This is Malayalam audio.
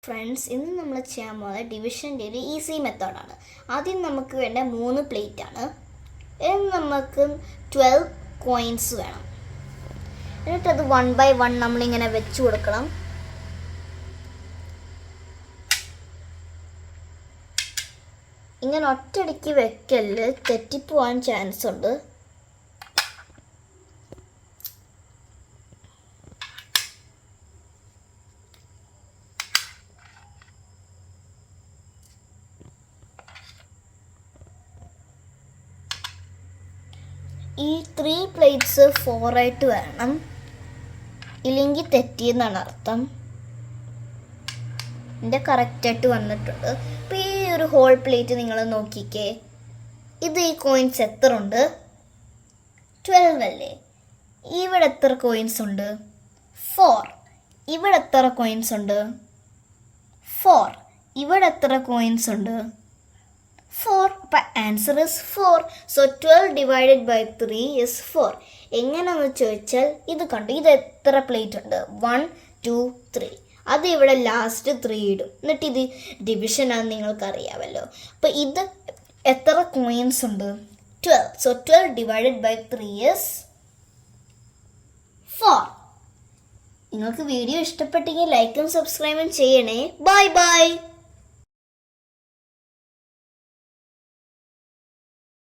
ഫ്രണ്ട്സ്, ഇന്ന് നമ്മൾ ചെയ്യാൻ പോകുന്നത് ഡിവിഷൻ്റെ ഒരു ഈസി മെത്തേഡാണ്. ആദ്യം നമുക്ക് വേണ്ട 3 പ്ലേറ്റ് ആണ്. ഇനി നമുക്ക് 12 കോയിൻസ് വേണം. എന്നിട്ടത് 1 by 1 നമ്മളിങ്ങനെ വെച്ച് കൊടുക്കണം. ഇങ്ങനെ ഒറ്റയടിക്ക് വെക്കല് തെറ്റിപ്പോവാൻ ചാൻസ് ഉണ്ട്. ഈ 3 പ്ലേറ്റ്സ് 4 ആയിട്ട് വരണം, ഇല്ലെങ്കിൽ തെറ്റിയെന്നാണ് അർത്ഥം. എൻ്റെ കറക്റ്റായിട്ട് വന്നിട്ടുണ്ട്. അപ്പോൾ ഈ ഒരു ഹോൾ പ്ലേറ്റ് നിങ്ങൾ നോക്കിക്കേ. ഇത് ഈ കോയിൻസ് എത്ര ഉണ്ട്? 12 അല്ലേ? ഇവിടെ എത്ര കോയിൻസ് ഉണ്ട്? 4. ഇവിടെ എത്ര കോയിൻസ് ഉണ്ട്? 4. ഇവിടെ എത്ര കോയിൻസ് ഉണ്ട്? 4. അപ്പം answer is 4. So 12 divided by 3 is 4. എങ്ങനെയാണെന്ന് ചോദിച്ചാൽ ഇത് കണ്ടു. ഇത് എത്ര പ്ലേറ്റ് ഉണ്ട്? 1 2 3. അത് ഇവിടെ ലാസ്റ്റ് 3 ഇടും. എന്നിട്ട് ഇത് ഡിവിഷനാണെന്ന് നിങ്ങൾക്കറിയാമല്ലോ. അപ്പോൾ ഇത് എത്ര കോയിൻസ് ഉണ്ട്? 12. So 12 divided by 3 is 4. നിങ്ങൾക്ക് വീഡിയോ ഇഷ്ടപ്പെട്ടെങ്കിൽ ലൈക്കും സബ്സ്ക്രൈബും ചെയ്യണേ. Bye by.